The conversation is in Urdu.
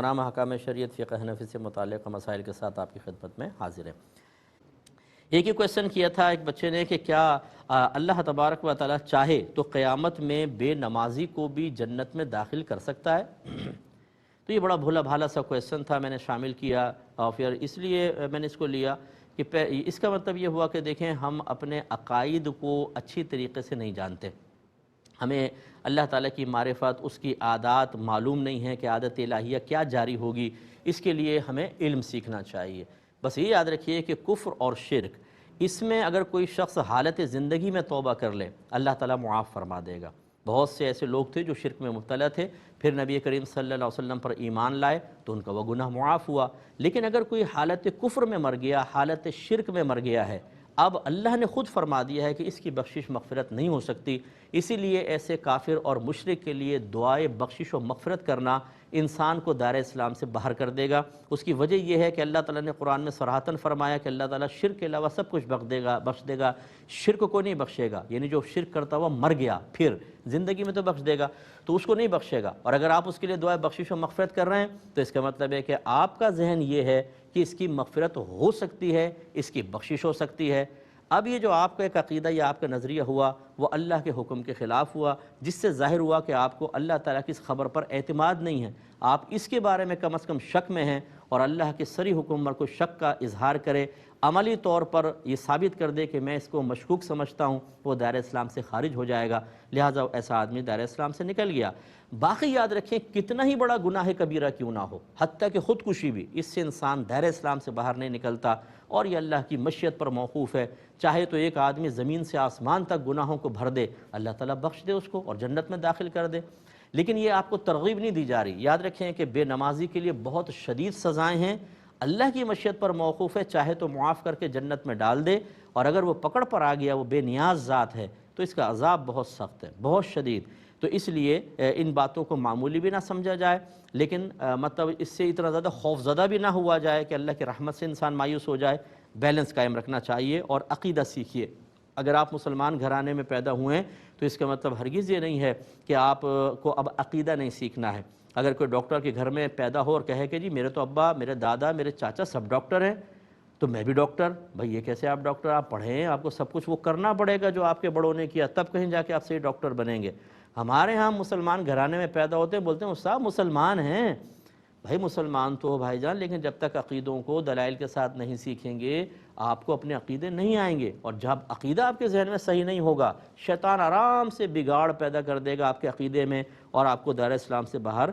نام حکام شریعت فقہ حنفی سے متعلق مسائل کے ساتھ آپ کی خدمت میں حاضر ہے۔ ایک ہی کویسچن کیا تھا ایک بچے نے کہ کیا اللہ تبارک و تعالیٰ چاہے تو قیامت میں بے نمازی کو بھی جنت میں داخل کر سکتا ہے؟ تو یہ بڑا بھولا بھالا سا کویسچن تھا، میں نے شامل کیا اور پھر اس لیے میں نے اس کو لیا کہ اس کا مطلب یہ ہوا کہ دیکھیں ہم اپنے عقائد کو اچھی طریقے سے نہیں جانتے، ہمیں اللہ تعالیٰ کی معرفت، اس کی عادات معلوم نہیں ہے کہ عادت الہیہ کیا جاری ہوگی، اس کے لیے ہمیں علم سیکھنا چاہیے۔ بس یہ یاد رکھیے کہ کفر اور شرک، اس میں اگر کوئی شخص حالت زندگی میں توبہ کر لے اللہ تعالیٰ معاف فرما دے گا۔ بہت سے ایسے لوگ تھے جو شرک میں مبتلا تھے، پھر نبی کریم صلی اللہ علیہ وسلم پر ایمان لائے تو ان کا وہ گناہ معاف ہوا۔ لیکن اگر کوئی حالت کفر میں مر گیا، حالت شرک میں مر گیا ہے، اب اللہ نے خود فرما دیا ہے کہ اس کی بخشش مغفرت نہیں ہو سکتی، اسی لیے ایسے کافر اور مشرک کے لیے دعائے بخشش و مغفرت کرنا انسان کو دار اسلام سے باہر کر دے گا۔ اس کی وجہ یہ ہے کہ اللہ تعالیٰ نے قرآن میں صراحتاً فرمایا کہ اللہ تعالیٰ شرک کے علاوہ سب کچھ بخش دے گا، شرک کو نہیں بخشے گا، یعنی جو شرک کرتا ہوا مر گیا پھر زندگی میں تو بخش دے گا تو اس کو نہیں بخشے گا۔ اور اگر آپ اس کے لیے دعائے بخشش و مغفرت کر رہے ہیں تو اس کا مطلب ہے کہ آپ کا ذہن یہ ہے کہ اس کی مغفرت ہو سکتی ہے، اس کی بخشش ہو سکتی ہے۔ اب یہ جو آپ کا ایک عقیدہ یا آپ کا نظریہ ہوا وہ اللہ کے حکم کے خلاف ہوا، جس سے ظاہر ہوا کہ آپ کو اللہ تعالیٰ کی اس خبر پر اعتماد نہیں ہے، آپ اس کے بارے میں کم از کم شک میں ہیں، اور اللہ کے صریح حکم پر کوئی شک کا اظہار کرے، عملی طور پر یہ ثابت کر دے کہ میں اس کو مشکوک سمجھتا ہوں، وہ دائرہ اسلام سے خارج ہو جائے گا، لہٰذا ایسا آدمی دائرہ اسلام سے نکل گیا۔ باقی یاد رکھیں کتنا ہی بڑا گناہ کبیرہ کیوں نہ ہو، حتیٰ کہ خودکشی بھی، اس سے انسان دائرہ اسلام سے باہر نہیں نکلتا، اور یہ اللہ کی مشیت پر موقوف ہے۔ چاہے تو ایک آدمی زمین سے آسمان تک گناہوں کو بھر دے، اللہ تعالیٰ بخش دے اس کو اور جنت میں داخل کر دے، لیکن یہ آپ کو ترغیب نہیں دی جا رہی۔ یاد رکھیں کہ بے نمازی کے لیے بہت شدید سزائیں ہیں، اللہ کی مشیت پر موقوف ہے، چاہے تو معاف کر کے جنت میں ڈال دے، اور اگر وہ پکڑ پر آ گیا، وہ بے نیاز ذات ہے، تو اس کا عذاب بہت سخت ہے، بہت شدید۔ تو اس لیے ان باتوں کو معمولی بھی نہ سمجھا جائے، لیکن مطلب اس سے اتنا زیادہ خوف زدہ بھی نہ ہوا جائے کہ اللہ کی رحمت سے انسان مایوس ہو جائے۔ بیلنس قائم رکھنا چاہیے اور عقیدہ سیکھیے۔ اگر آپ مسلمان گھرانے میں پیدا ہوئے ہیں تو اس کا مطلب ہرگز یہ نہیں ہے کہ آپ کو اب عقیدہ نہیں سیکھنا ہے۔ اگر کوئی ڈاکٹر کے گھر میں پیدا ہو اور کہے کہ جی میرے تو ابا، میرے دادا، میرے چاچا سب ڈاکٹر ہیں تو میں بھی ڈاکٹر، بھائی یہ کیسے آپ ڈاکٹر؟ آپ پڑھے ہیں، آپ کو سب کچھ وہ کرنا پڑے گا جو آپ کے بڑوں نے کیا، تب کہیں جا کے آپ صحیح ڈاکٹر بنیں گے۔ ہمارے ہاں مسلمان گھرانے میں پیدا ہوتے ہیں، بولتے ہیں استاد مسلمان ہیں، بھائی مسلمان تو ہو بھائی جان، لیکن جب تک عقیدوں کو دلائل کے ساتھ نہیں سیکھیں گے آپ کو اپنے عقیدے نہیں آئیں گے، اور جب عقیدہ آپ کے ذہن میں صحیح نہیں ہوگا شیطان آرام سے بگاڑ پیدا کر دے گا آپ کے عقیدے میں، اور آپ کو دائرہ اسلام سے باہر